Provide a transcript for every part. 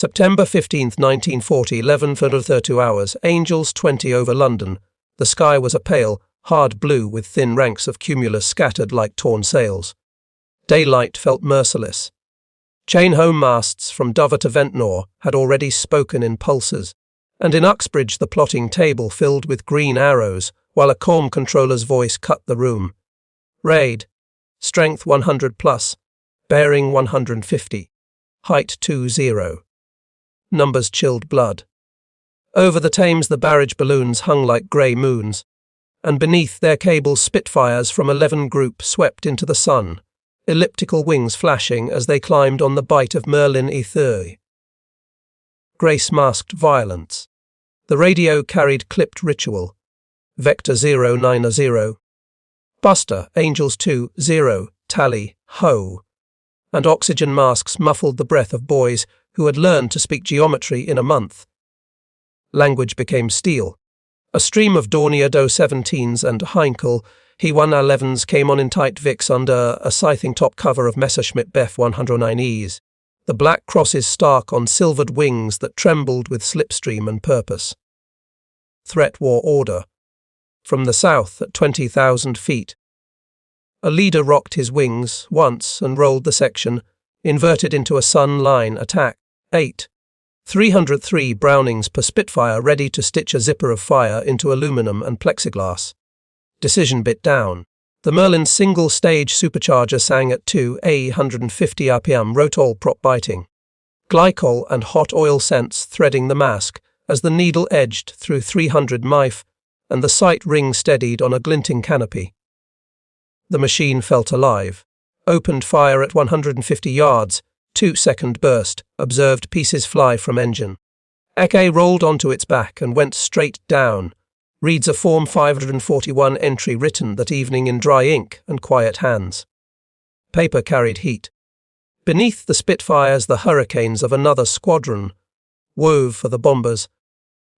September 15, 1940, 11:32 hours, Angels 20 over London. The sky was a pale, hard blue with thin ranks of cumulus scattered like torn sails. Daylight felt merciless. Chain-home masts from Dover to Ventnor had already spoken in pulses, and in Uxbridge the plotting table filled with green arrows, while a calm controller's voice cut the room. Raid. Strength 100 plus. Bearing 150. Height 20. Numbers chilled blood. Over the Thames the barrage balloons hung like grey moons, and beneath their cables Spitfires from 11 Group swept into the sun, elliptical wings flashing as they climbed on the bight of Merlin ether. Grace masked violence. The radio carried clipped ritual. Vector 090. Buster, Angels 2-0, tally, ho. And oxygen masks muffled the breath of boys who had learned to speak geometry in a month. Language became steel. A stream of Dornier Do 17s and Heinkel He-111s came on in tight Vics under a scything top cover of Messerschmitt Bef 109Es, the black crosses stark on silvered wings that trembled with slipstream and purpose. Threat wore order. From the south at 20,000 feet. A leader rocked his wings once and rolled the section, inverted into a sun-line attack. 8. 303 Brownings per Spitfire ready to stitch a zipper of fire into aluminum and plexiglass. Decision bit down. The Merlin's single-stage supercharger sang at 2,150 RPM, rotol prop biting. Glycol and hot oil scents threading the mask as the needle edged through 300 MIF and the sight ring steadied on a glinting canopy. The machine felt alive. Opened fire at 150 yards, 2-second burst, observed pieces fly from engine. Eke rolled onto its back and went straight down. Reads a Form 541 entry written that evening in dry ink and quiet hands. Paper carried heat. Beneath the Spitfires the hurricanes of another squadron wove for the bombers,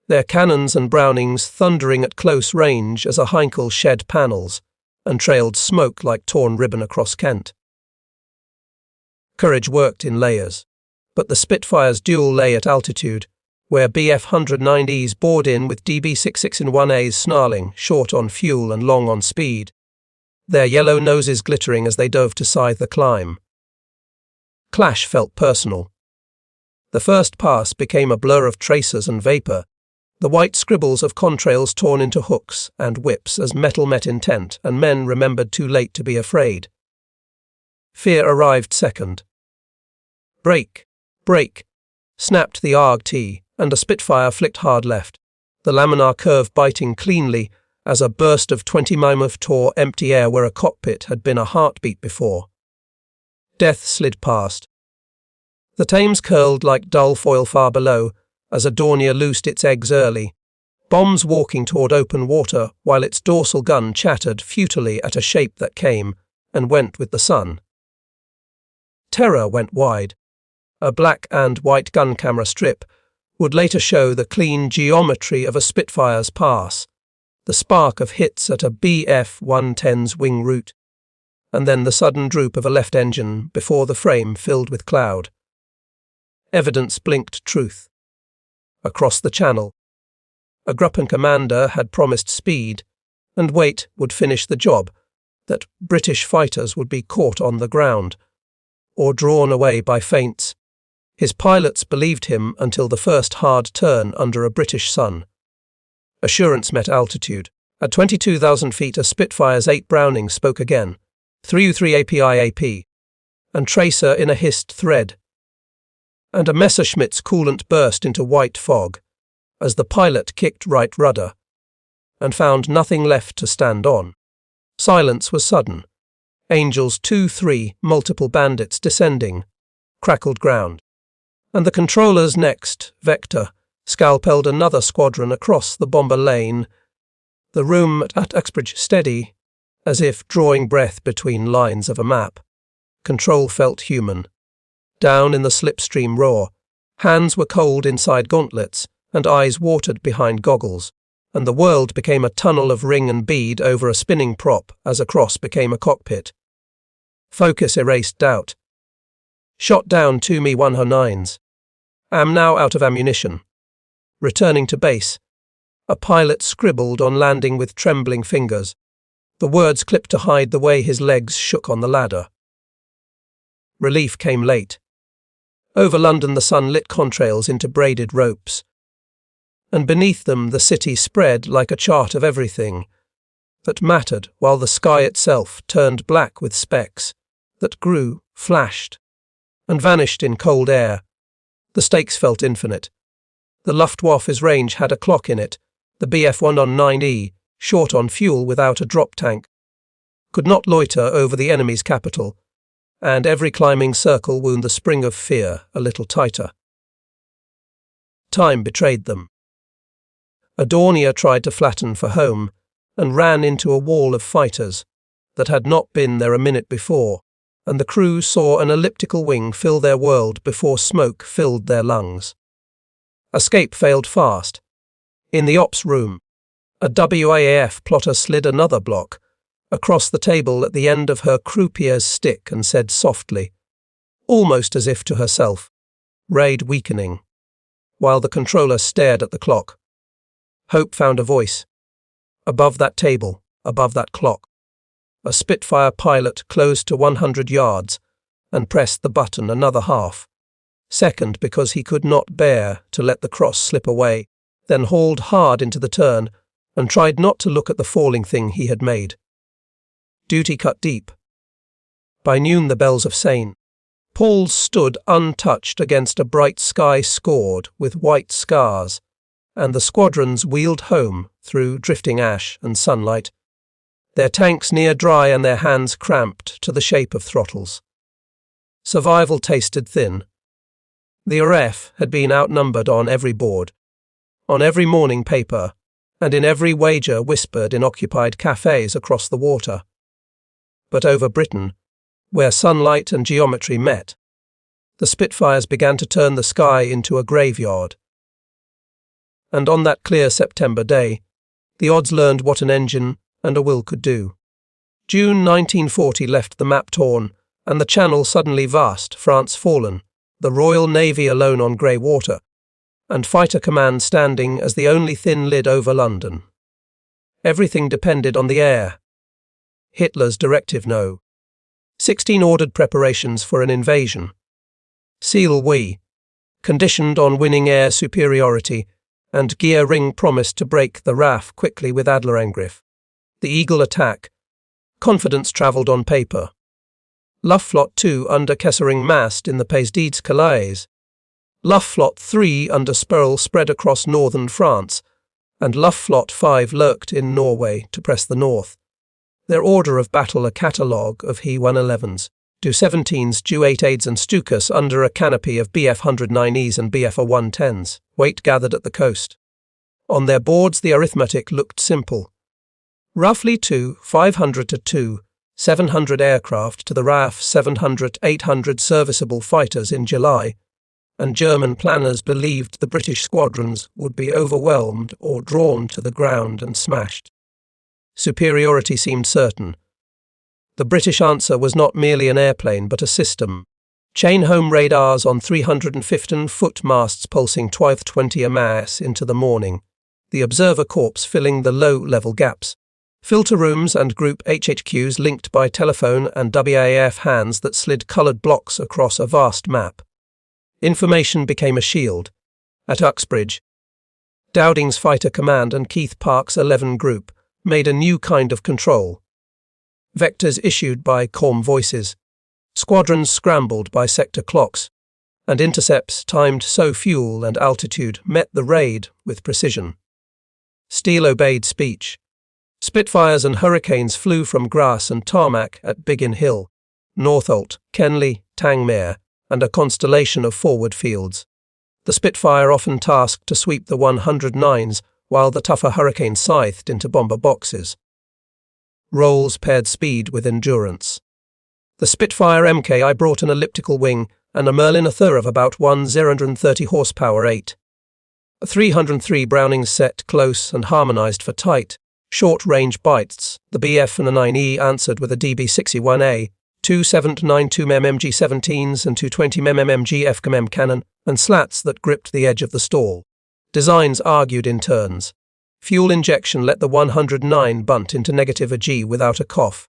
their cannons and Brownings thundering at close range as a Heinkel shed panels and trailed smoke like torn ribbon across Kent. Courage worked in layers, but the Spitfire's duel lay at altitude, where BF 109Es bored in with DB 66-1As snarling, short on fuel and long on speed, their yellow noses glittering as they dove to scythe the climb. Clash felt personal. The first pass became a blur of tracers and vapour, the white scribbles of contrails torn into hooks and whips as metal met intent and men remembered too late to be afraid. Fear arrived second. Brake, brake, snapped the ARG-T, and a Spitfire flicked hard left, the laminar curve biting cleanly as a burst of 20 mm tore empty air where a cockpit had been a heartbeat before. Death slid past. The Thames curled like dull foil far below as a Dornier loosed its eggs early, bombs walking toward open water while its dorsal gun chattered futilely at a shape that came and went with the sun. Terror went wide. A black and white gun camera strip would later show the clean geometry of a Spitfire's pass, the spark of hits at a BF-110's wing root, and then the sudden droop of a left engine before the frame filled with cloud. Evidence blinked truth. Across the channel, a Gruppen commander had promised speed, and weight would finish the job, that British fighters would be caught on the ground, or drawn away by feints. His pilots believed him until the first hard turn under a British sun. Assurance met altitude. At 22,000 feet, a Spitfire's 8 Brownings spoke again, 3U3 API-AP, and tracer in a hissed thread. And a Messerschmitt's coolant burst into white fog, as the pilot kicked right rudder, and found nothing left to stand on. Silence was sudden. Angels 2-3, multiple bandits descending, crackled ground. And the controller's next, Vector, scalpelled another squadron across the bomber lane, the room at Uxbridge steady, as if drawing breath between lines of a map. Control felt human. Down in the slipstream roar, hands were cold inside gauntlets, and eyes watered behind goggles, and the world became a tunnel of ring and bead over a spinning prop as a cross became a cockpit. Focus erased doubt. Shot down 2 Me-109s. Am now out of ammunition. Returning to base. A pilot scribbled on landing with trembling fingers. The words clipped to hide the way his legs shook on the ladder. Relief came late. Over London the sun lit contrails into braided ropes, and beneath them the city spread like a chart of everything that mattered, while the sky itself turned black with specks that grew, flashed, and vanished in cold air. The stakes felt infinite. The Luftwaffe's range had a clock in it. The Bf-109E, short on fuel without a drop tank, could not loiter over the enemy's capital, and every climbing circle wound the spring of fear a little tighter. Time betrayed them. A Dornier tried to flatten for home, and ran into a wall of fighters that had not been there a minute before, and the crew saw an elliptical wing fill their world before smoke filled their lungs. Escape failed fast. In the ops room, a WAF plotter slid another block across the table at the end of her croupier's stick and said softly, almost as if to herself, "Raid weakening," while the controller stared at the clock. Hope found a voice. Above that table, above that clock, a Spitfire pilot closed to 100 yards and pressed the button another half second because he could not bear to let the cross slip away, then hauled hard into the turn and tried not to look at the falling thing he had made. Duty cut deep. By noon the bells of Seine. Paul's stood untouched against a bright sky scored with white scars, and the squadrons wheeled home through drifting ash and sunlight, their tanks near dry and their hands cramped to the shape of throttles. Survival tasted thin. The RAF had been outnumbered on every board, on every morning paper, and in every wager whispered in occupied cafes across the water. But over Britain, where sunlight and geometry met, the Spitfires began to turn the sky into a graveyard. And on that clear September day, the odds learned what an engine and a will could do. June 1940 left the map torn, and the Channel suddenly vast, France fallen, the Royal Navy alone on grey water, and Fighter Command standing as the only thin lid over London. Everything depended on the air. Hitler's directive no. 16 ordered preparations for an invasion. Seal we, conditioned on winning air superiority, and gear ring promised to break the RAF quickly with Adlerangriff. The Eagle attack. Confidence travelled on paper. Luftflotte 2 under Kessering massed in the Pays d'Ides Calais. Luftflotte 3 under Sperl spread across northern France, and Luftflotte 5 lurked in Norway to press the north. Their order of battle a catalogue of He-111s, Do-17s, Ju-8As and Stukas under a canopy of Bf-109Es and Bf-110s, weight gathered at the coast. On their boards the arithmetic looked simple. Roughly 500 to 700 aircraft to the RAF 700-800 serviceable fighters in July, and German planners believed the British squadrons would be overwhelmed or drawn to the ground and smashed. Superiority seemed certain. The British answer was not merely an airplane but a system. Chain-home radars on 315-foot masts pulsing 20 a mass into the morning, the observer corps filling the low-level gaps. Filter rooms and Group HHQs linked by telephone and WAF hands that slid coloured blocks across a vast map. Information became a shield. At Uxbridge, Dowding's Fighter Command and Keith Park's 11 Group made a new kind of control. Vectors issued by CORM voices, squadrons scrambled by sector clocks, and intercepts timed so fuel and altitude met the raid with precision. Steel obeyed speech. Spitfires and Hurricanes flew from grass and tarmac at Biggin Hill, Northolt, Kenley, Tangmere, and a constellation of forward fields. The Spitfire often tasked to sweep the 109s, while the tougher Hurricane scythed into bomber boxes. Rolls paired speed with endurance. The Spitfire MKI brought an elliptical wing and a Merlin Author of about 130 horsepower 8. A 303 Brownings set close and harmonised for tight, short-range bites. The Bf-9E answered with a DB-61A, two 792mm MG-17s and two 20mm MG FCM cannon, and slats that gripped the edge of the stall. Designs argued in turns. Fuel injection let the 109 bunt into negative G without a cough,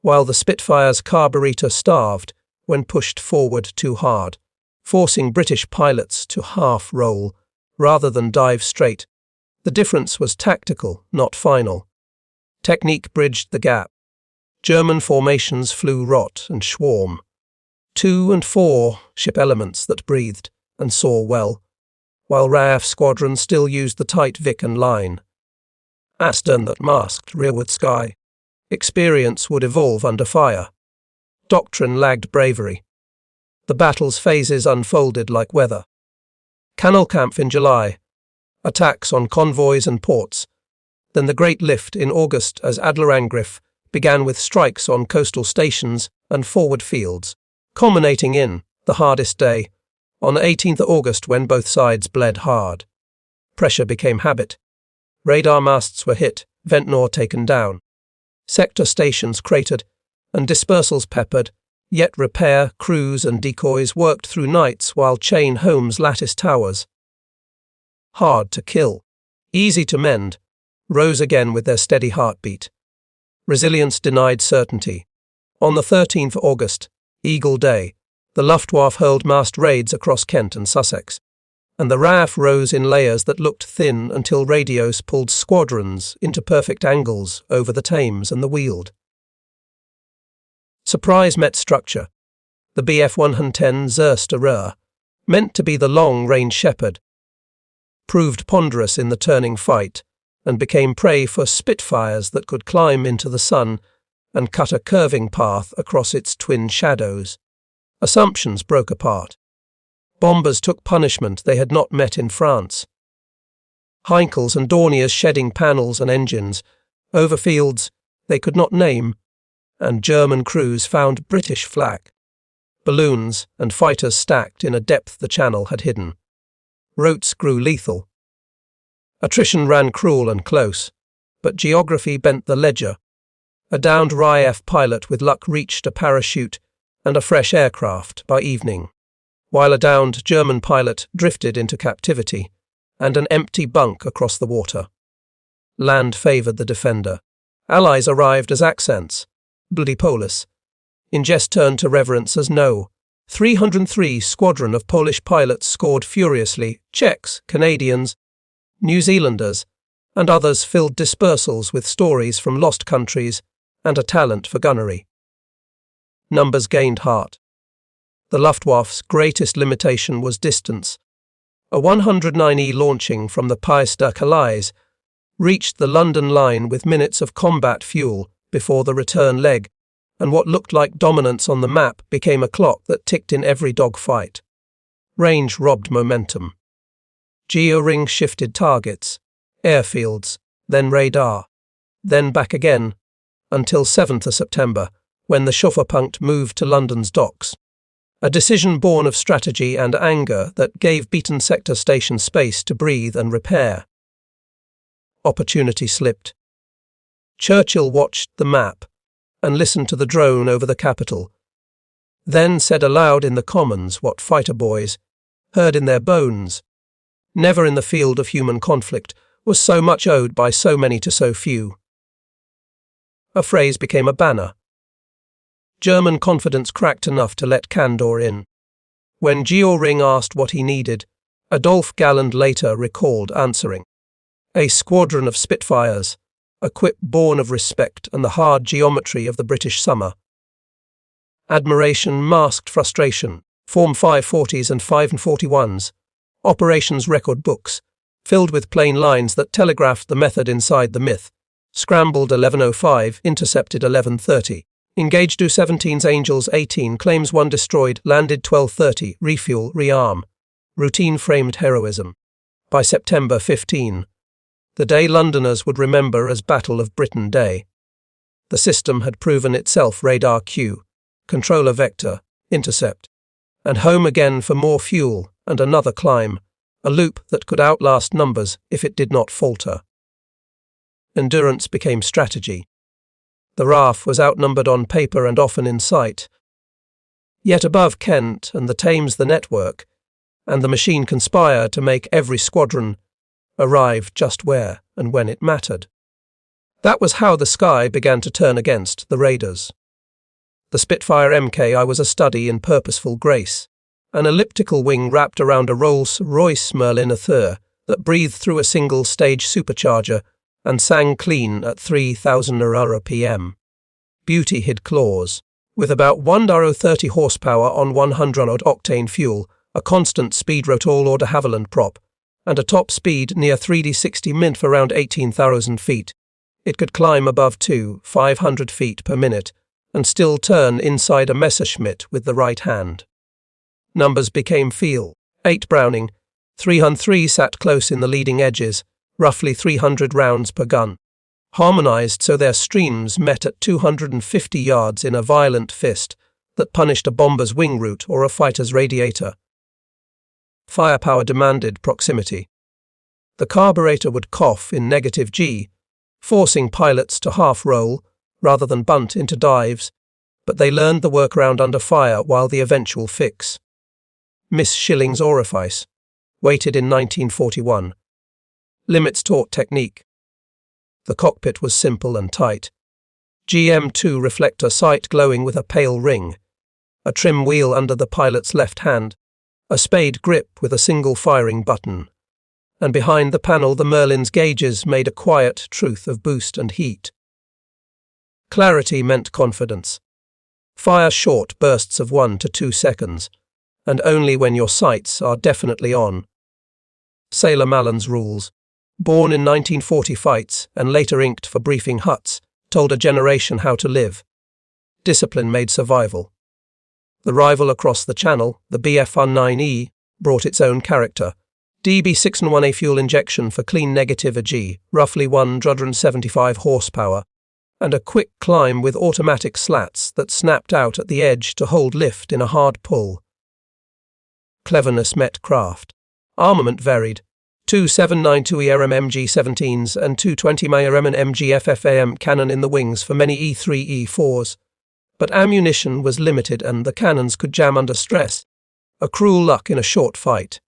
while the Spitfire's carburetor starved when pushed forward too hard, forcing British pilots to half-roll rather than dive straight. The difference was tactical, not final. Technique bridged the gap. German formations flew rot and schwarm. 2 and 4 ship elements that breathed and saw well, while RAF squadrons still used the tight Vic and line. Astern that masked rearward sky. Experience would evolve under fire. Doctrine lagged bravery. The battle's phases unfolded like weather. Kanalkampf in July. Attacks on convoys and ports. Then the Great Lift in August as Adlerangriff began with strikes on coastal stations and forward fields, culminating in the hardest day, on 18th August when both sides bled hard. Pressure became habit. Radar masts were hit, Ventnor taken down. Sector stations cratered, and dispersals peppered, yet repair, crews and decoys worked through nights while chain homes latticed towers. Hard to kill, easy to mend, rose again with their steady heartbeat. Resilience denied certainty. On the 13th August, Eagle Day, the Luftwaffe hurled massed raids across Kent and Sussex, and the RAF rose in layers that looked thin until radios pulled squadrons into perfect angles over the Thames and the Weald. Surprise met structure. The Bf 110 Zerster Ruhr, meant to be the long-range shepherd, proved ponderous in the turning fight and became prey for Spitfires that could climb into the sun and cut a curving path across its twin shadows. Assumptions broke apart. Bombers took punishment they had not met in France. Heinkels and Dorniers shedding panels and engines, over fields they could not name, and German crews found British flak. Balloons and fighters stacked in a depth the channel had hidden. Routes grew lethal. Attrition ran cruel and close, but geography bent the ledger. A downed RAF pilot with luck reached a parachute and a fresh aircraft by evening, while a downed German pilot drifted into captivity and an empty bunk across the water. Land favoured the defender. Allies arrived as accents. Bloody Polis. Ingest turned to reverence as no. 303 squadron of Polish pilots scored furiously. Czechs, Canadians, New Zealanders, and others filled dispersals with stories from lost countries and a talent for gunnery. Numbers gained heart. The Luftwaffe's greatest limitation was distance. A 109E launching from the Pays de Calais reached the London line with minutes of combat fuel before the return leg, and what looked like dominance on the map became a clock that ticked in every dogfight. Range robbed momentum. Geo-ring shifted targets, airfields, then radar, then back again, until 7th of September, when the Schofferpunkt moved to London's docks. A decision born of strategy and anger that gave beaten sector station space to breathe and repair. Opportunity slipped. Churchill watched the map and listened to the drone over the capital, then said aloud in the Commons what fighter boys heard in their bones. Never in the field of human conflict was so much owed by so many to so few. A phrase became a banner. German confidence cracked enough to let Candor in. When Geo-ring asked what he needed, Adolf Galland later recalled answering. A squadron of Spitfires, a quip born of respect and the hard geometry of the British summer. Admiration masked frustration, Form 540s and 541s, operations record books, filled with plain lines that telegraphed the method inside the myth. Scrambled 1105, intercepted 1130. Engaged U-17's Angels 18, claims 1 destroyed, landed 1230, refuel, rearm. Routine framed heroism. By September 15. The day Londoners would remember as Battle of Britain Day. The system had proven itself radar Q, controller vector, intercept, and home again for more fuel and another climb, a loop that could outlast numbers if it did not falter. Endurance became strategy. The RAF was outnumbered on paper and often in sight. Yet above Kent and the Thames the network, and the machine conspired to make every squadron arrive just where and when it mattered. That was how the sky began to turn against the raiders. The Spitfire MKI was a study in purposeful grace, an elliptical wing wrapped around a Rolls-Royce Merlin that breathed through a single-stage supercharger and sang clean at 3,000 rpm. Beauty hid claws. With about 130 horsepower on 100-odd octane fuel, a constant speed rotor de Havilland prop, and a top speed near 3D60 min for around 18,000 feet, it could climb above 500 feet per minute and still turn inside a Messerschmitt with the right hand. Numbers became feel. 8 Browning, 303 sat close in the leading edges, roughly 300 rounds per gun. Harmonized so their streams met at 250 yards in a violent fist that punished a bomber's wing root or a fighter's radiator. Firepower demanded proximity. The carburetor would cough in negative G, forcing pilots to half-roll rather than bunt into dives, but they learned the workaround under fire while the eventual fix. Miss Schilling's orifice, weighted in 1941. Limits taught technique. The cockpit was simple and tight. GM2 reflector sight glowing with a pale ring, a trim wheel under the pilot's left hand, a spade grip with a single firing button, and behind the panel the Merlin's gauges made a quiet truth of boost and heat. Clarity meant confidence. Fire short bursts of 1 to 2 seconds, and only when your sights are definitely on. Sailor Mallon's rules, born in 1940 fights and later inked for briefing huts, told a generation how to live. Discipline made survival. The rival across the channel, the BF-19E, brought its own character. DB6-1A fuel injection for clean negative G, roughly 175 horsepower, and a quick climb with automatic slats that snapped out at the edge to hold lift in a hard pull. Cleverness met craft. Armament varied. 2 792 ERM MG-17s and 220 MARM and MG-FFAM cannon in the wings for many E3, E4s. But ammunition was limited and the cannons could jam under stress. A cruel luck in a short fight.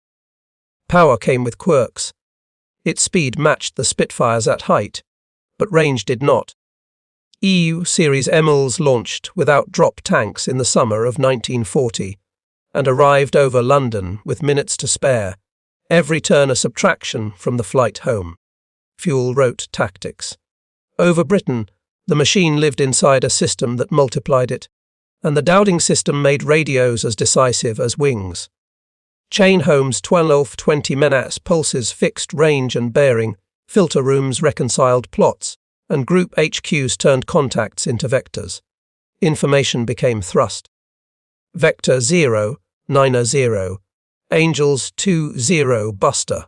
Power came with quirks. Its speed matched the Spitfires at height, but range did not. EU Series MLs launched without drop tanks in the summer of 1940 and arrived over London with minutes to spare, every turn a subtraction from the flight home. Fuel wrote tactics. Over Britain, the machine lived inside a system that multiplied it, and the Dowding system made radios as decisive as wings. Chain homes 12-20 menas pulses fixed range and bearing, filter rooms reconciled plots, and group HQs turned contacts into vectors. Information became thrust. Vector 0, Niner 0, Angels 2-0 Buster.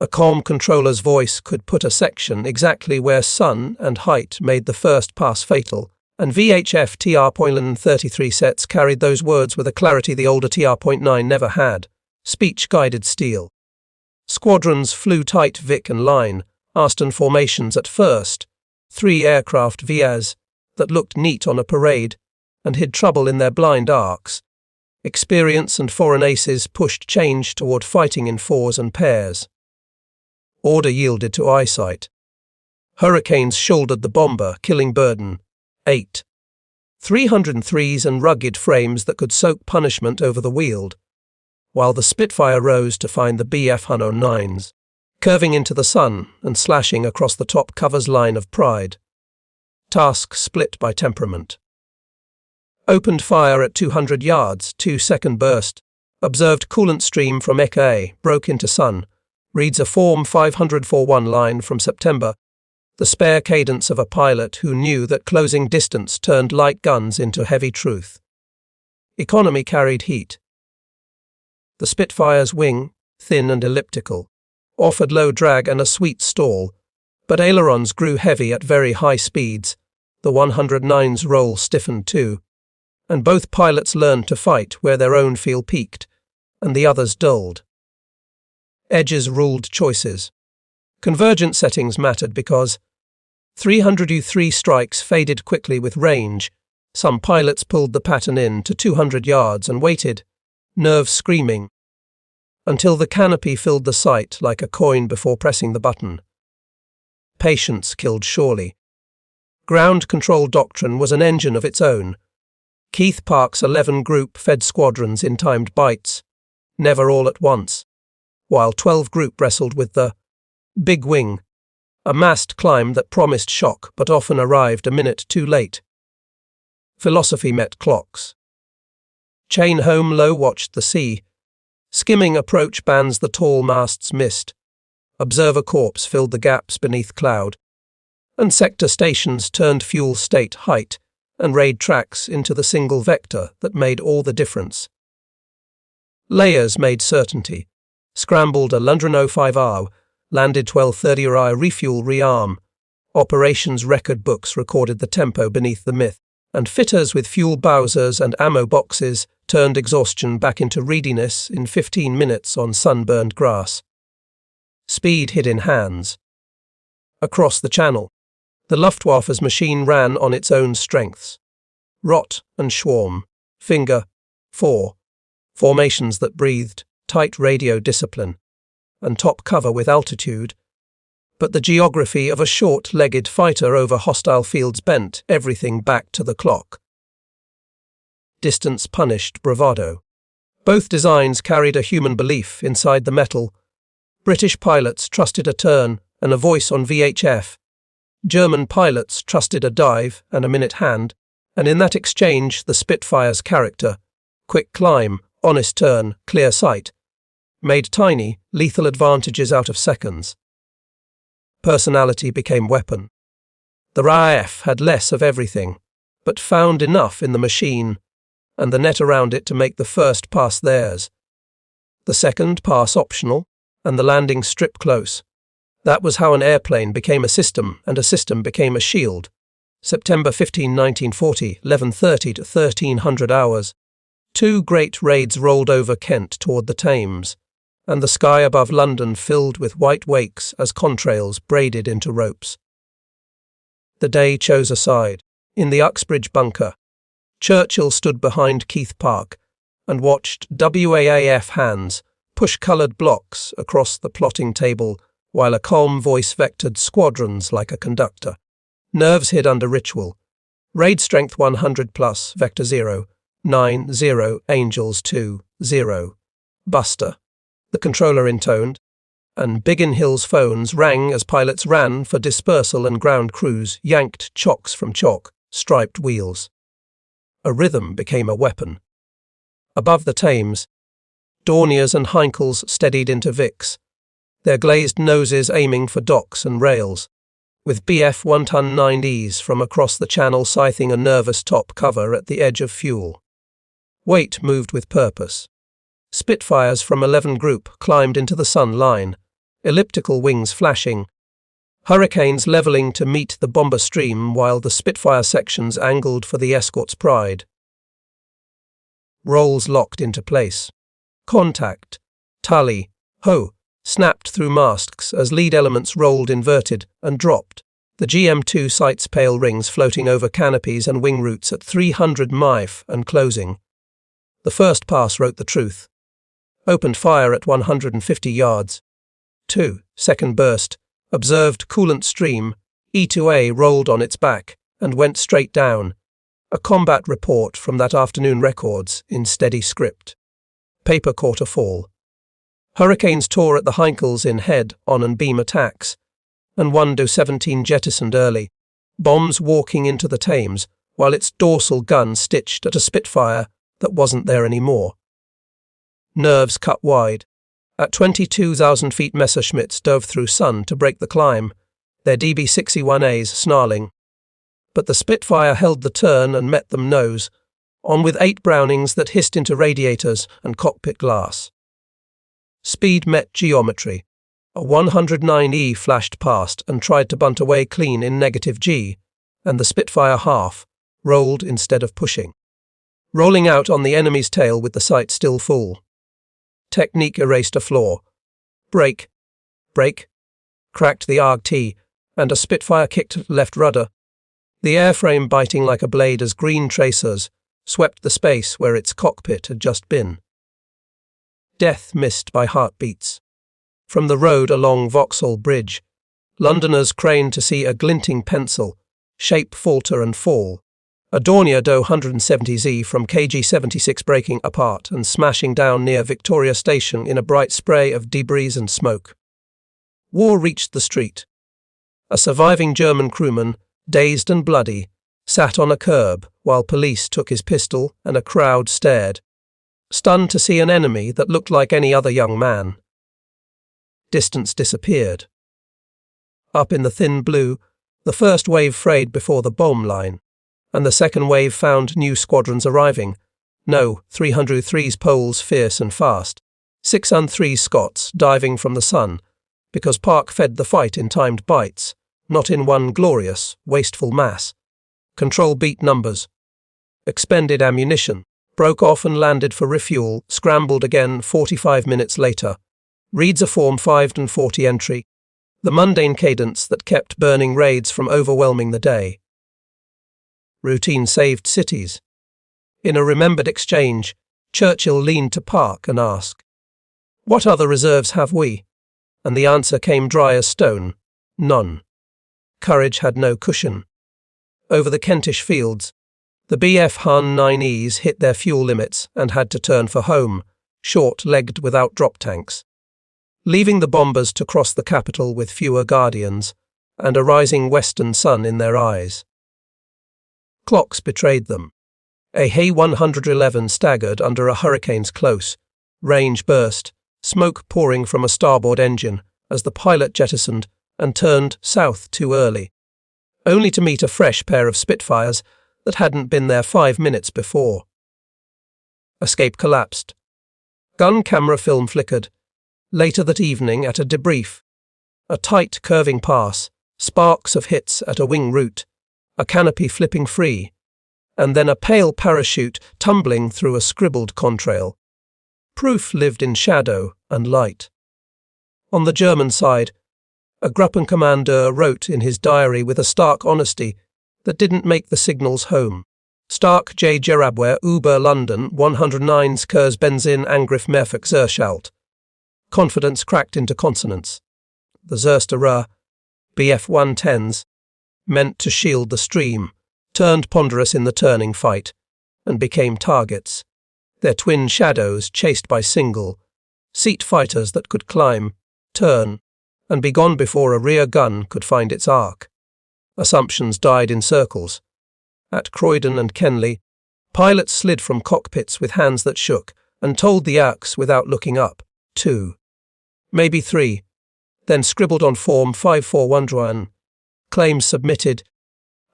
A comm controller's voice could put a section exactly where sun and height made the first pass fatal, and VHF TR.33 sets carried those words with a clarity the older TR.9 never had. Speech-guided steel. Squadrons flew tight Vic and line, Aston formations at first, 3 aircraft VAs that looked neat on a parade and hid trouble in their blind arcs. Experience and foreign aces pushed change toward fighting in 4s and pairs. Order yielded to eyesight. Hurricanes shouldered the bomber, killing burden. 8. 303s and rugged frames that could soak punishment over the Weald, while the Spitfire rose to find the BF-109s, curving into the sun and slashing across the top cover's line of pride. Task split by temperament. Opened fire at 200 yards, 2-second burst. Observed coolant stream from EKA, broke into sun. Reads a Form 541 line from September. The spare cadence of a pilot who knew that closing distance turned light guns into heavy truth. Economy carried heat. The Spitfire's wing, thin and elliptical, offered low drag and a sweet stall, but ailerons grew heavy at very high speeds. The 109's roll stiffened too, and both pilots learned to fight where their own feel peaked, and the others dulled. Edges ruled choices. Convergent settings mattered because 300U3 strikes faded quickly with range. Some pilots pulled the pattern in to 200 yards and waited, nerves screaming. until the canopy filled the sight like a coin before pressing the button. Patience killed surely. Ground control doctrine was an engine of its own. Keith Park's 11 group fed squadrons in timed bites, never all at once, while 12 group wrestled with the big wing, a massed climb that promised shock but often arrived a minute too late. Philosophy met clocks. Chain home low watched the sea. Skimming approach bands the tall masts missed. Observer corps filled the gaps beneath cloud. And sector stations turned fuel state height and raid tracks into the single vector that made all the difference. Layers made certainty. Scrambled a London 05R, landed 12:30 RI refuel rearm. Operations record books recorded the tempo beneath the myth, and fitters with fuel Bowsers and ammo boxes turned exhaustion back into readiness in 15 minutes on sunburned grass. Speed hid in hands. Across the channel, the Luftwaffe's machine ran on its own strengths. Rot and Schwarm, Finger, 4, formations that breathed, tight radio discipline, and top cover with altitude. But the geography of a short-legged fighter over hostile fields bent everything back to the clock. Distance punished bravado. Both designs carried a human belief inside the metal. British pilots trusted a turn and a voice on VHF. German pilots trusted a dive and a minute hand, and in that exchange the Spitfire's character, quick climb, honest turn, clear sight, made tiny, lethal advantages out of seconds. Personality became weapon. The RAF had less of everything, but found enough in the machine, and the net around it to make the first pass theirs. The second pass optional, and the landing strip close. That was how an airplane became a system, and a system became a shield. September 15, 1940, 11:30 to 1300 hours. 2 great raids rolled over Kent toward the Thames, and the sky above London filled with white wakes as contrails braided into ropes. The day chose a side. In the Uxbridge bunker, Churchill stood behind Keith Park and watched WAAF hands push coloured blocks across the plotting table while a calm voice vectored squadrons like a conductor. Nerves hid under ritual. Raid strength 100 plus, vector 0, 9, 0, Angels 2, 0. Buster. The controller intoned, and Biggin Hill's phones rang as pilots ran for dispersal and ground crews yanked chocks from chalk, striped wheels. A rhythm became a weapon. Above the Thames, Dorniers and Heinkels steadied into Vicks, their glazed noses aiming for docks and rails, with BF 1-ton 9Es from across the channel scything a nervous top cover at the edge of fuel. Weight moved with purpose. Spitfires from 11 group climbed into the sun line, elliptical wings flashing, hurricanes levelling to meet the bomber stream while the Spitfire sections angled for the escort's pride. Rolls locked into place. Contact, tally, ho, snapped through masks as lead elements rolled inverted and dropped, the GM2 sights pale rings floating over canopies and wing roots at 300 MIF and closing. The first pass wrote the truth. Opened fire at 150 yards. 2, second burst, observed coolant stream, E2A rolled on its back and went straight down. A combat report from that afternoon records in steady script. Paper caught a fall. Hurricanes tore at the Heinkels in head, on and beam attacks, and 1Do-17 jettisoned early, bombs walking into the Thames while its dorsal gun stitched at a Spitfire that wasn't there anymore. Nerves cut wide. At 22,000 feet Messerschmitts dove through sun to break the climb, their DB-61As snarling. But the Spitfire held the turn and met them nose, on with 8 Brownings that hissed into radiators and cockpit glass. Speed met geometry. A 109E flashed past and tried to bunt away clean in negative G, and the Spitfire half rolled instead of pushing, rolling out on the enemy's tail with the sight still full. Technique erased a flaw. Brake, cracked the ARG-T, and a Spitfire kicked left rudder. The airframe biting like a blade as green tracers swept the space where its cockpit had just been. death missed by heartbeats. From the road along Vauxhall Bridge, Londoners craned to see a glinting pencil, shape falter and fall. A Dornier Do 170Z from KG-76 breaking apart and smashing down near Victoria Station in a bright spray of debris and smoke. War reached the street. A surviving German crewman, dazed and bloody, sat on a curb while police took his pistol and a crowd stared, stunned to see an enemy that looked like any other young man. Distance disappeared. Up in the thin blue, the first wave frayed before the bomb line, and the second wave found new squadrons arriving. No, 303's Poles fierce and fast, 603 Scots diving from the sun, because Park fed the fight in timed bites, not in one glorious, wasteful mass. Control beat numbers. Expended ammunition, broke off and landed for refuel, scrambled again 45 minutes later. Reads a Form 5 and 40 entry. The mundane cadence that kept burning raids from overwhelming the day. Routine saved cities. In a remembered exchange, Churchill leaned to Park and asked, "What other reserves have we?" And the answer came dry as stone, "None." Courage had no cushion. Over the Kentish fields, the BF Hun 9Es hit their fuel limits and had to turn for home, short-legged without drop tanks, leaving the bombers to cross the capital with fewer guardians and a rising western sun in their eyes. Clocks betrayed them. A Hay 111 staggered under a hurricane's close, range burst, smoke pouring from a starboard engine as the pilot jettisoned and turned south too early, only to meet a fresh pair of Spitfires that hadn't been there 5 minutes before. Escape collapsed. Gun camera film flickered. Later that evening at a debrief, a tight curving pass, sparks of hits at a wing root, a canopy flipping free, and then a pale parachute tumbling through a scribbled contrail. Proof lived in shadow and light. On the German side, a Gruppenkommandeur wrote in his diary with a stark honesty that didn't make the signals home. Stark J. Gerabwehr über London 109 Kurs Benzin Angriff Mehrfach Zerschalt. Confidence cracked into consonants. The Zersterer, BF 110s, meant to shield the stream, turned ponderous in the turning fight, and became targets, their twin shadows chased by single, seat fighters that could climb, turn, and be gone before a rear gun could find its arc. Assumptions died in circles. At Croydon and Kenley, pilots slid from cockpits with hands that shook and told the ARCs without looking up, 2, maybe 3, then scribbled on Form 541. Claims submitted,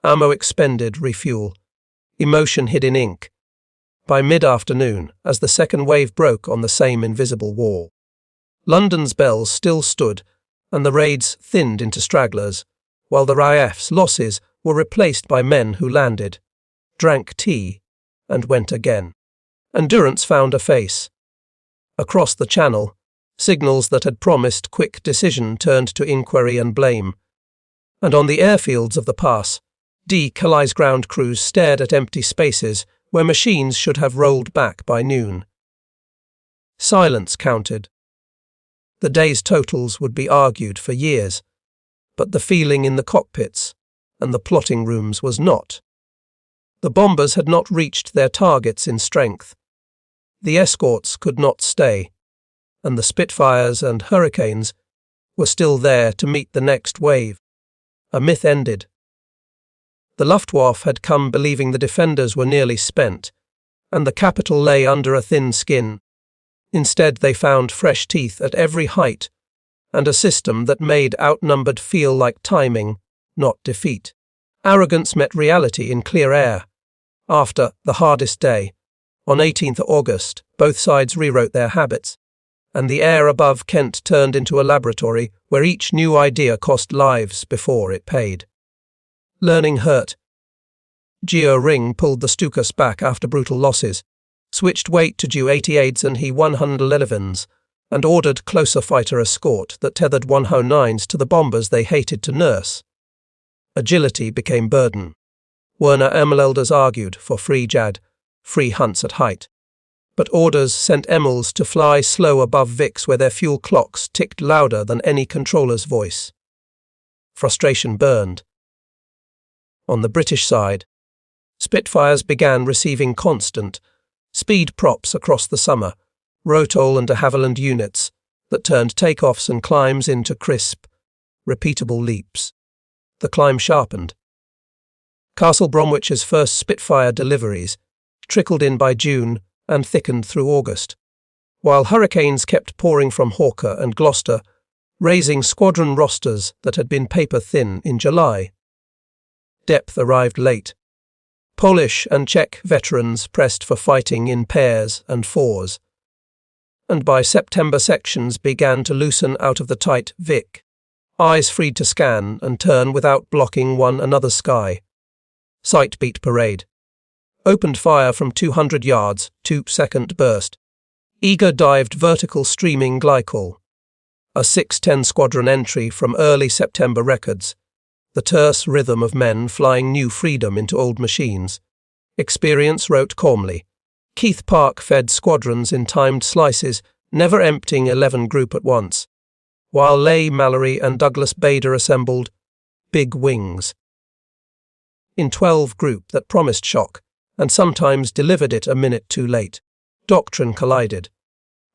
ammo expended, refuel, emotion hid in ink. By mid-afternoon, as the second wave broke on the same invisible wall, London's bells still stood, and the raids thinned into stragglers, while the RAF's losses were replaced by men who landed, drank tea, and went again. Endurance found a face. Across the channel, signals that had promised quick decision turned to inquiry and blame, and on the airfields of the pass, Calais ground crews stared at empty spaces where machines should have rolled back by noon. Silence counted. The day's totals would be argued for years, but the feeling in the cockpits and the plotting rooms was not. The bombers had not reached their targets in strength. The escorts could not stay, and the Spitfires and Hurricanes were still there to meet the next wave. A myth ended. The Luftwaffe had come believing the defenders were nearly spent, and the capital lay under a thin skin. Instead, they found fresh teeth at every height, and a system that made Outnumbered feel like timing, not defeat. Arrogance met reality in clear air. After the hardest day, on 18th August, both sides rewrote their habits, and the air above Kent turned into a laboratory where each new idea cost lives before it paid. Learning hurt. Geo Ring pulled the Stukas back after brutal losses, switched weight to Ju 88s and He 111s, and ordered closer fighter escort that tethered 109s to the bombers they hated to nurse. Agility became burden. Werner Ermelders argued for free JAD, free hunts at height. but orders sent Emils to fly slow above Vics where their fuel clocks ticked louder than any controller's voice. Frustration burned. On the British side, Spitfires began receiving constant speed props across the summer, Rotol and de Havilland units that turned takeoffs and climbs into crisp, repeatable leaps. The climb sharpened. Castle Bromwich's first Spitfire deliveries trickled in by June and thickened through August, while hurricanes kept pouring from Hawker and Gloucester, raising squadron rosters that had been paper-thin in July. Depth arrived late. Polish and Czech veterans pressed for fighting in pairs and fours, and by September sections began to loosen out of the tight Vic, eyes freed to scan and turn without blocking one another's sky. Sight beat parade. Opened fire from 200 yards, 2-second burst. Eager dived vertical streaming glycol. A 610 squadron entry from early September records. The terse rhythm of men flying new freedom into old machines. Experience wrote calmly. Keith Park fed squadrons in timed slices, never emptying 11 group at once, while Leigh Mallory and Douglas Bader assembled big wings. In 12 group that promised shock, and sometimes delivered it a minute too late. Doctrine collided.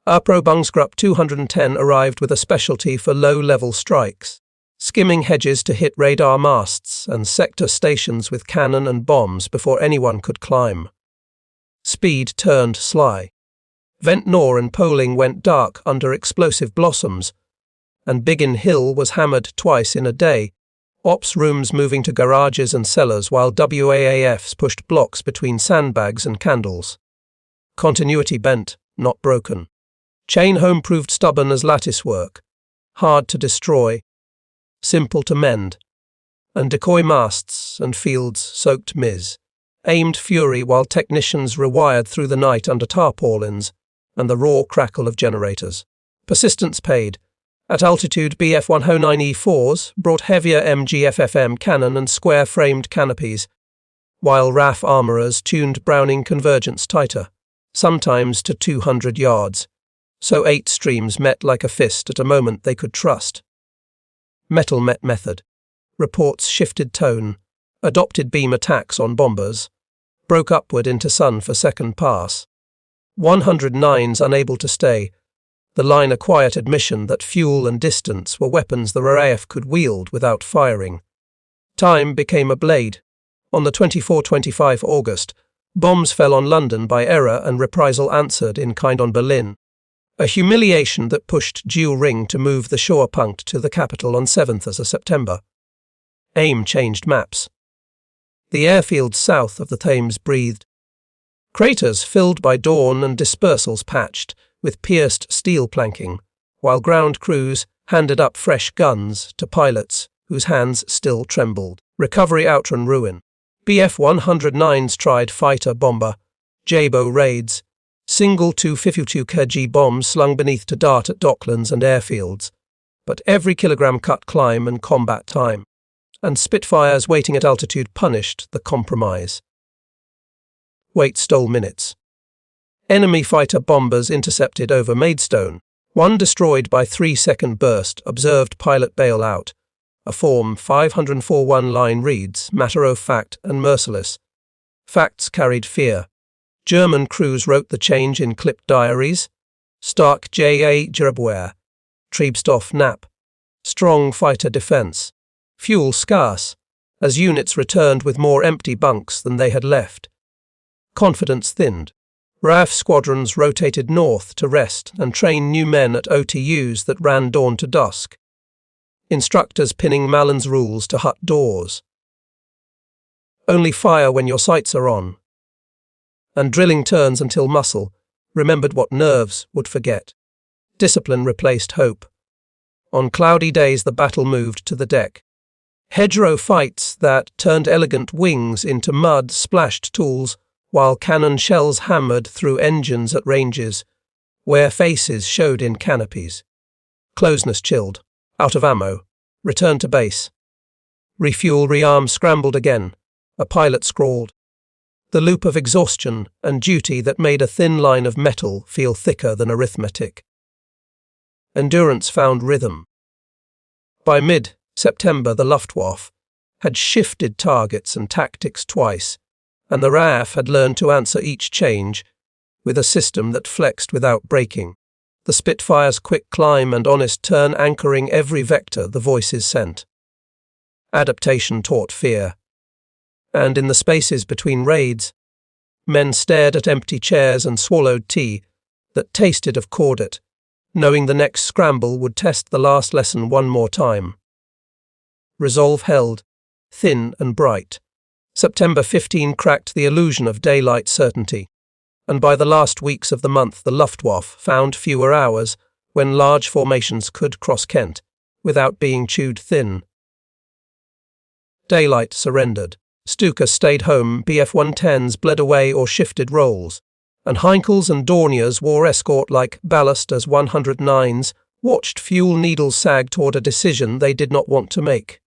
Aprobungsgrupp 210 arrived with a specialty for low-level strikes, skimming hedges to hit radar masts and sector stations with cannon and bombs before anyone could climb. Speed turned sly. Ventnor and Poling went dark under explosive blossoms, and Biggin Hill was hammered twice in a day, ops rooms moving to garages and cellars while WAAFs pushed blocks between sandbags and candles. Continuity bent, not broken. Chain home proved stubborn as lattice work, hard to destroy, simple to mend, and decoy masts and fields soaked Ms. Aimed fury while technicians rewired through the night under tarpaulins and the raw crackle of generators. Persistence paid. At altitude, BF-109E4s brought heavier MGFFM cannon and square-framed canopies, while RAF armourers tuned Browning convergence tighter, sometimes to 200 yards, so 8 streams met like a fist at a moment they could trust. Metal met method. Reports shifted tone, adopted beam attacks on bombers, broke upward into sun for second pass. 109s unable to stay, the line a quiet admission that fuel and distance were weapons the RAF could wield without firing. Time became a blade. On the 24-25 August, bombs fell on London by error and reprisal answered in kind on Berlin. A humiliation that pushed Dual Ring to move the Schorpunkt to the capital on 7th as of September. AIM changed maps. The airfields south of the Thames breathed. Craters filled by dawn and dispersals patched, with pierced steel planking, while ground crews handed up fresh guns to pilots whose hands still trembled. Recovery outrun ruin. BF-109s tried fighter-bomber, Jabo raids, single 252 kg bombs slung beneath to dart at docklands and airfields, but every kilogram cut climb and combat time, and Spitfires waiting at altitude punished the compromise. Wait stole minutes. Enemy fighter bombers intercepted over Maidstone, one destroyed by 3-second burst, observed pilot bail out. A Form 541 line reads, matter of fact and merciless. Facts carried fear. German crews wrote the change in clipped diaries. Stark J.A. Jerabware. Treibstoff Nap. Strong fighter defense. Fuel scarce, as units returned with more empty bunks than they had left. Confidence thinned. RAF squadrons rotated north to rest and train new men at OTUs that ran dawn to dusk. Instructors pinning Mallin's rules to hut doors. Only fire when your sights are on. And drilling turns until muscle remembered what nerves would forget. Discipline replaced hope. On cloudy days the battle moved to the deck. Hedgerow fights that turned elegant wings into mud-splashed tools, while cannon shells hammered through engines at ranges, where faces showed in canopies. Closeness chilled. Out of ammo. Return to base. Refuel, rearm, scrambled again. A pilot scrawled. the loop of exhaustion and duty that made a thin line of metal feel thicker than arithmetic. Endurance found rhythm. By mid-September, the Luftwaffe had shifted targets and tactics twice, and the RAF had learned to answer each change with a system that flexed without breaking, the Spitfire's quick climb and honest turn anchoring every vector the voices sent. Adaptation taught fear, and in the spaces between raids, men stared at empty chairs and swallowed tea that tasted of cordet, knowing the next scramble would test the last lesson one more time. Resolve held, thin and bright. September 15 cracked the illusion of daylight certainty, and by the last weeks of the month the Luftwaffe found fewer hours when large formations could cross Kent without being chewed thin. Daylight surrendered. Stuka stayed home, Bf-110s bled away or shifted roles, and Heinkels and Dorniers wore escort like ballast as 109s watched fuel needles sag toward a decision they did not want to make.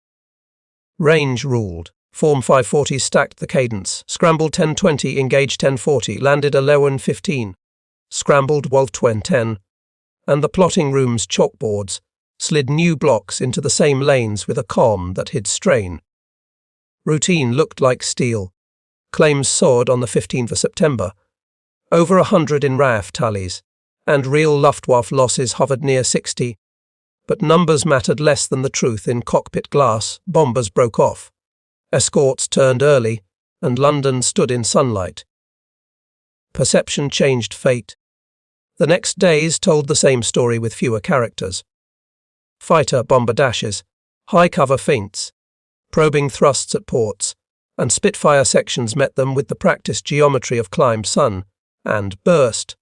Range ruled. Form 540 stacked the cadence. Scrambled 1020, engaged 1040, landed 1115. Scrambled Wolf 1010. And the plotting room's chalkboards slid new blocks into the same lanes with a calm that hid strain. Routine looked like steel. Claims soared on the 15th of September. Over 100 in RAF tallies, and real Luftwaffe losses hovered near 60. But numbers mattered less than the truth. In cockpit glass, bombers broke off. Escorts turned early, and London stood in sunlight. Perception changed fate. The next days told the same story with fewer characters. Fighter-bomber dashes, high-cover feints, probing thrusts at ports, and Spitfire sections met them with the practiced geometry of climb sun and burst.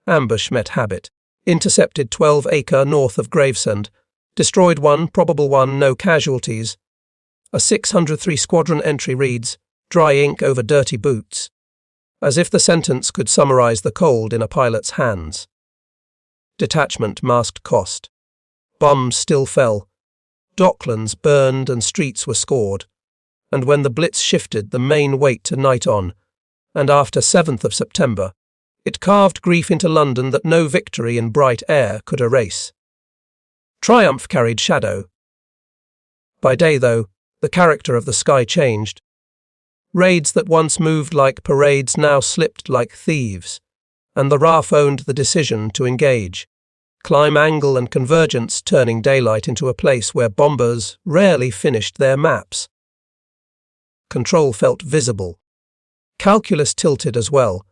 Ambush met habit, intercepted 12-acre north of Gravesend, destroyed one, probable one, no casualties. A 603 squadron entry reads, "Dry ink over dirty boots," as if the sentence could summarize the cold in a pilot's hands. Detachment masked cost. Bombs still fell. Docklands burned and streets were scored, and when the blitz shifted the main weight to night on, and after 7th of September, it carved grief into London that no victory in bright air could erase. Triumph carried shadow. By day, though, the character of the sky changed. Raids that once moved like parades now slipped like thieves, and the RAF owned the decision to engage. Climb angle and convergence turning daylight into a place where bombers rarely finished their maps. Control felt visible. Calculus tilted as well.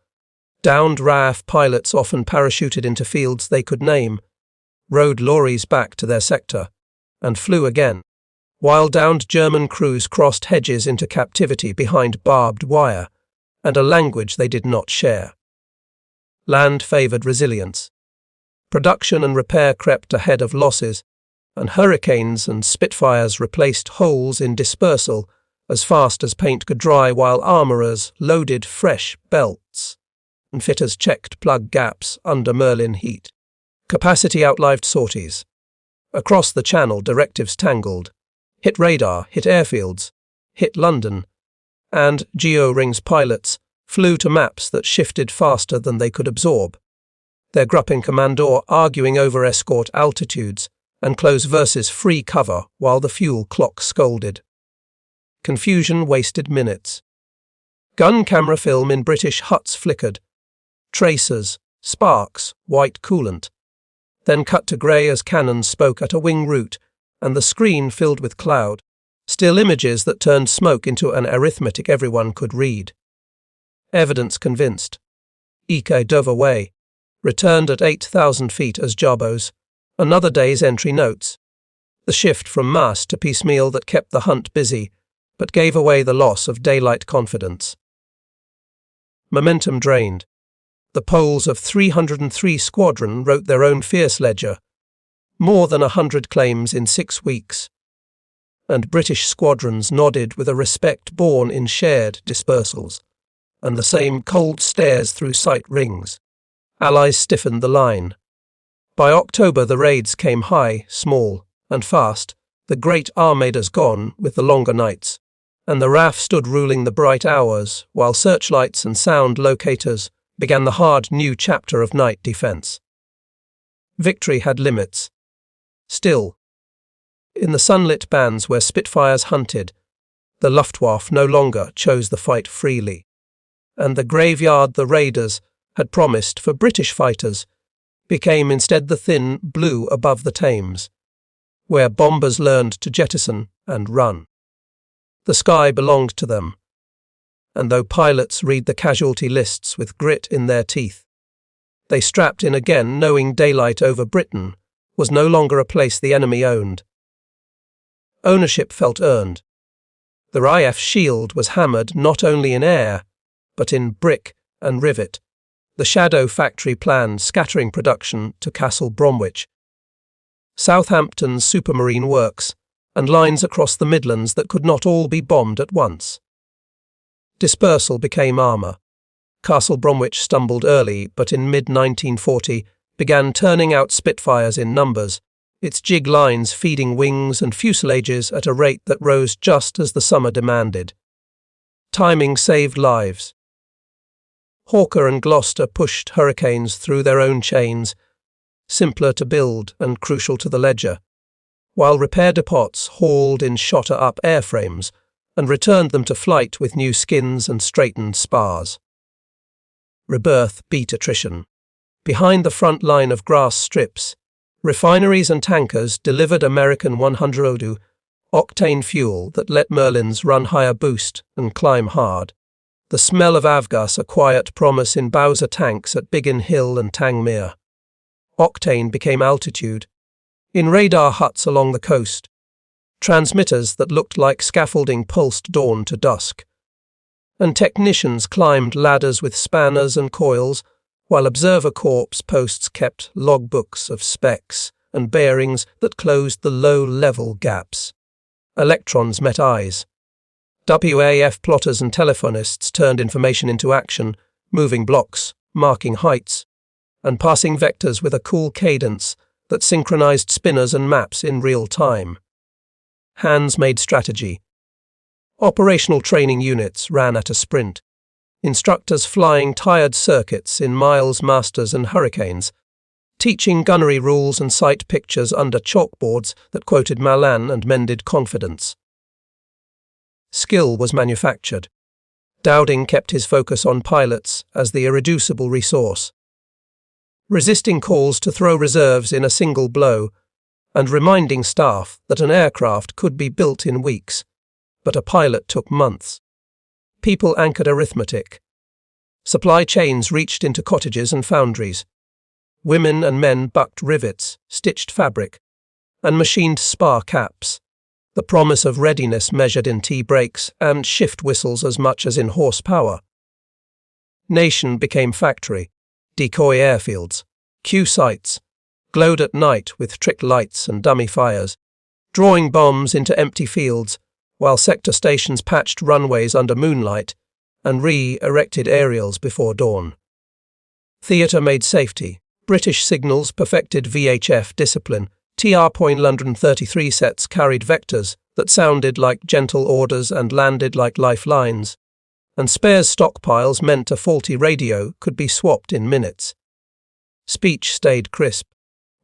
Downed RAF pilots often parachuted into fields they could name, rode lorries back to their sector, and flew again, while downed German crews crossed hedges into captivity behind barbed wire, and a language they did not share. Land favoured resilience. Production and repair crept ahead of losses, and hurricanes and Spitfires replaced holes in dispersal as fast as paint could dry, while armourers loaded fresh belts and fitters checked plug gaps under Merlin heat. Capacity outlived sorties. Across the channel directives tangled. Hit radar, hit airfields, hit London, and geo-rings pilots flew to maps that shifted faster than they could absorb, their grupping commandor arguing over escort altitudes and close versus free cover while the fuel clock scolded. Confusion wasted minutes. Gun camera film in British huts flickered. Tracers, sparks, white coolant. Then cut to grey as cannons spoke at a wing route, and the screen filled with cloud. Still images that turned smoke into an arithmetic everyone could read. Evidence convinced. Ike dove away. Returned at 8,000 feet as Jarbos. Another day's entry notes. The shift from mass to piecemeal that kept the hunt busy, but gave away the loss of daylight confidence. Momentum drained. The Poles of 303 Squadron wrote their own fierce ledger. More than 100 claims in 6 weeks. And British squadrons nodded with a respect born in shared dispersals, and the same cold stares through sight rings. Allies stiffened the line. By October the raids came high, small, and fast, the great armadas gone with the longer nights, and the RAF stood ruling the bright hours, while searchlights and sound locators began the hard new chapter of night defence. Victory had limits. Still, in the sunlit bands where Spitfires hunted, the Luftwaffe no longer chose the fight freely, and the graveyard the raiders had promised for British fighters became instead the thin blue above the Thames, where bombers learned to jettison and run. The sky belonged to them, and though pilots read the casualty lists with grit in their teeth, they strapped in again knowing daylight over Britain was no longer a place the enemy owned. Ownership felt earned. The RAF shield was hammered not only in air, but in brick and rivet, the shadow factory plan scattering production to Castle Bromwich, Southampton's supermarine works, and lines across the Midlands that could not all be bombed at once. Dispersal became armour. Castle Bromwich stumbled early, but in mid-1940 began turning out Spitfires in numbers, its jig lines feeding wings and fuselages at a rate that rose just as the summer demanded. Timing saved lives. Hawker and Gloucester pushed Hurricanes through their own chains, simpler to build and crucial to the ledger, while repair depots hauled in shotter-up airframes and returned them to flight with new skins and straightened spars. Rebirth beat attrition. Behind the front line of grass strips, refineries and tankers delivered American 100 octane fuel that let Merlins run higher boost and climb hard. The smell of avgas a quiet promise in Bowser tanks at Biggin Hill and Tangmere. Octane became altitude. In radar huts along the coast, transmitters that looked like scaffolding pulsed dawn to dusk, and technicians climbed ladders with spanners and coils, while observer corps posts kept logbooks of specs and bearings that closed the low-level gaps. Electrons met eyes. WAF plotters and telephonists turned information into action, moving blocks, marking heights, and passing vectors with a cool cadence that synchronized spinners and maps in real time. Hands made strategy. Operational training units ran at a sprint, instructors flying tired circuits in Miles, Masters and Hurricanes, teaching gunnery rules and sight pictures under chalkboards that quoted Malan and mended confidence. Skill was manufactured. Dowding kept his focus on pilots as the irreducible resource, resisting calls to throw reserves in a single blow, and reminding staff that an aircraft could be built in weeks, but a pilot took months. People anchored arithmetic. Supply chains reached into cottages and foundries. Women and men bucked rivets, stitched fabric, and machined spar caps, the promise of readiness measured in tea breaks and shift whistles as much as in horsepower. Nation became factory, decoy airfields, Q sites, glowed at night with trick lights and dummy fires, drawing bombs into empty fields, while sector stations patched runways under moonlight and re-erected aerials before dawn. Theatre made safety. British signals perfected VHF discipline. TR. London 33 sets carried vectors that sounded like gentle orders and landed like lifelines, and spares stockpiles meant a faulty radio could be swapped in minutes. Speech stayed crisp.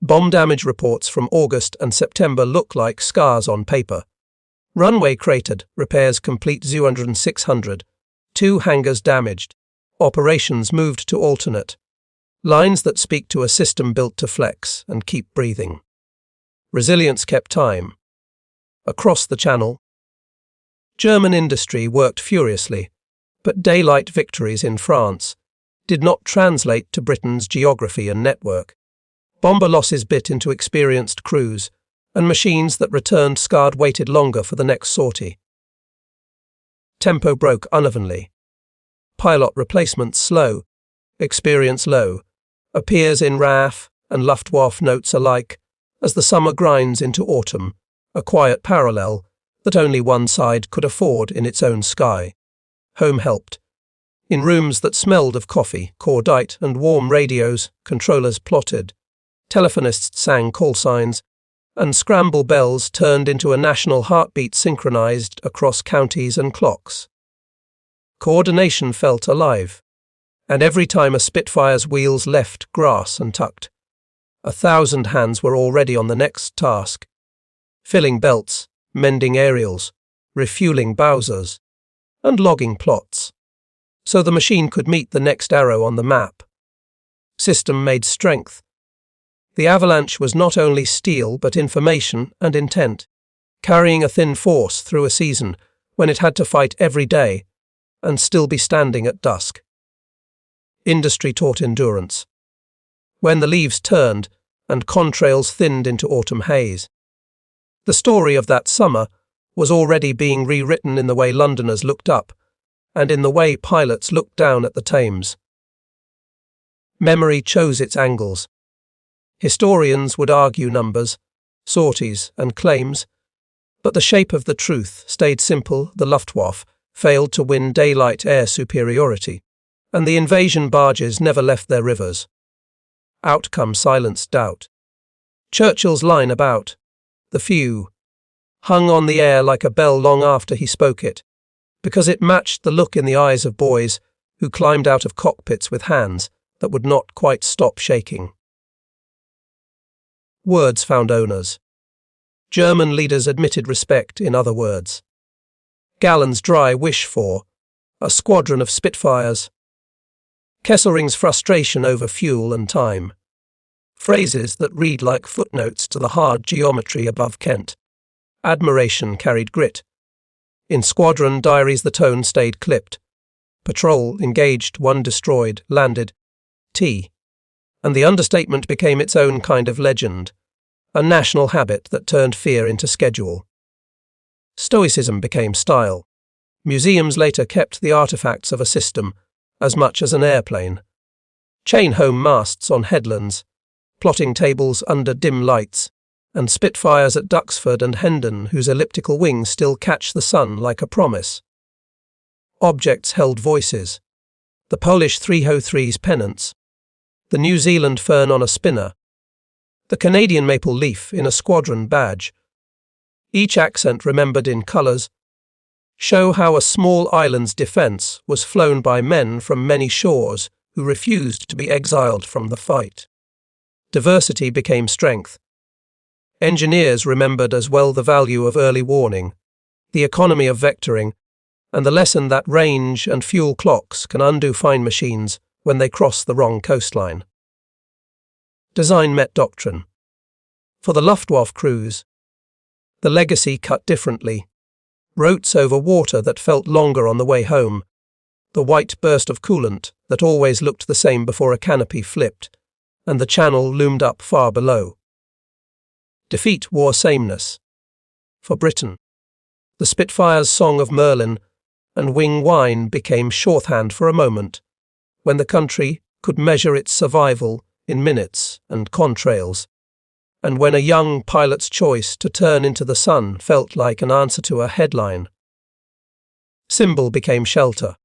Bomb damage reports from August and September look like scars on paper. Runway cratered, repairs complete Zu-100 and 600. 2 hangars damaged. Operations moved to alternate. Lines that speak to a system built to flex and keep breathing. Resilience kept time. Across the Channel, German industry worked furiously, but daylight victories in France did not translate to Britain's geography and network. Bomber losses bit into experienced crews, and machines that returned scarred waited longer for the next sortie. Tempo broke unevenly. Pilot replacement slow, experience low, appears in RAF and Luftwaffe notes alike as the summer grinds into autumn, a quiet parallel that only one side could afford in its own sky. Home helped. In rooms that smelled of coffee, cordite and warm radios, controllers plotted. Telephonists sang call signs, and scramble bells turned into a national heartbeat synchronized across counties and clocks. Coordination felt alive, and every time a Spitfire's wheels left grass and tucked, 1,000 hands were already on the next task, filling belts, mending aerials, refueling Bowsers, and logging plots, so the machine could meet the next arrow on the map. System made strength. The avalanche was not only steel but information and intent, carrying a thin force through a season when it had to fight every day and still be standing at dusk. Industry taught endurance. When the leaves turned and contrails thinned into autumn haze, the story of that summer was already being rewritten in the way Londoners looked up and in the way pilots looked down at the Thames. Memory chose its angles. Historians would argue numbers, sorties, and claims, but the shape of the truth stayed simple. The Luftwaffe failed to win daylight air superiority, and the invasion barges never left their rivers. Outcome silenced doubt. Churchill's line about the few hung on the air like a bell long after he spoke it, because it matched the look in the eyes of boys who climbed out of cockpits with hands that would not quite stop shaking. Words found owners. German leaders admitted respect in other words. Gallen's dry wish for a squadron of Spitfires. Kesselring's frustration over fuel and time. Phrases that read like footnotes to the hard geometry above Kent. Admiration carried grit. In squadron diaries the tone stayed clipped. Patrol engaged, one destroyed, landed. T. And the understatement became its own kind of legend, a national habit that turned fear into schedule. Stoicism became style. Museums later kept the artifacts of a system as much as an airplane. Chain-home masts on headlands, plotting tables under dim lights, and Spitfires at Duxford and Hendon whose elliptical wings still catch the sun like a promise. Objects held voices. The Polish 303's pennants, the New Zealand fern on a spinner, the Canadian maple leaf in a squadron badge. Each accent remembered in colours show how a small island's defence was flown by men from many shores who refused to be exiled from the fight. Diversity became strength. Engineers remembered as well the value of early warning, the economy of vectoring, and the lesson that range and fuel clocks can undo fine machines when they cross the wrong coastline. Design met doctrine. For the Luftwaffe crews, the legacy cut differently. Routes over water that felt longer on the way home, the white burst of coolant that always looked the same before a canopy flipped, and the channel loomed up far below. Defeat wore sameness. For Britain, the Spitfire's Song of Merlin and Wing Wine became shorthand for a moment, when the country could measure its survival in minutes and contrails, and when a young pilot's choice to turn into the sun felt like an answer to a headline. Symbol became shelter.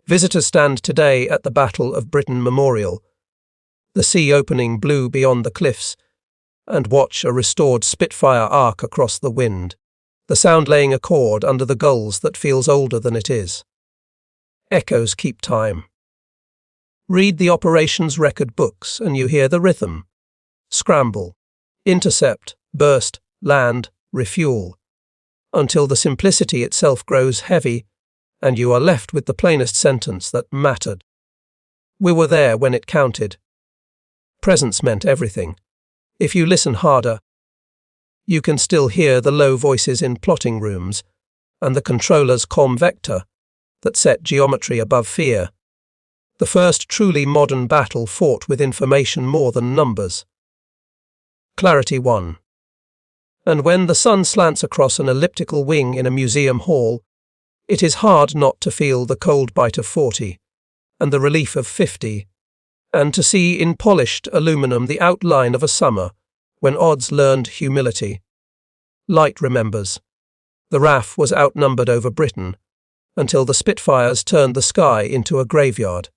Visitors stand today at the Battle of Britain Memorial, the sea opening blue beyond the cliffs, and watch a restored Spitfire arc across the wind, the sound laying a chord under the gulls that feels older than it is. Echoes keep time. Read the operations record books and you hear the rhythm. Scramble, intercept, burst, land, refuel, until the simplicity itself grows heavy and you are left with the plainest sentence that mattered. We were there when it counted. Presence meant everything. If you listen harder, you can still hear the low voices in plotting rooms and the controller's comm vector that set geometry above fear. The first truly modern battle fought with information more than numbers. Clarity 1. And when the sun slants across an elliptical wing in a museum hall, it is hard not to feel the cold bite of 40 and the relief of 50, and to see in polished aluminum the outline of a summer when odds learned humility. Light remembers. The RAF was outnumbered over Britain until the Spitfires turned the sky into a graveyard.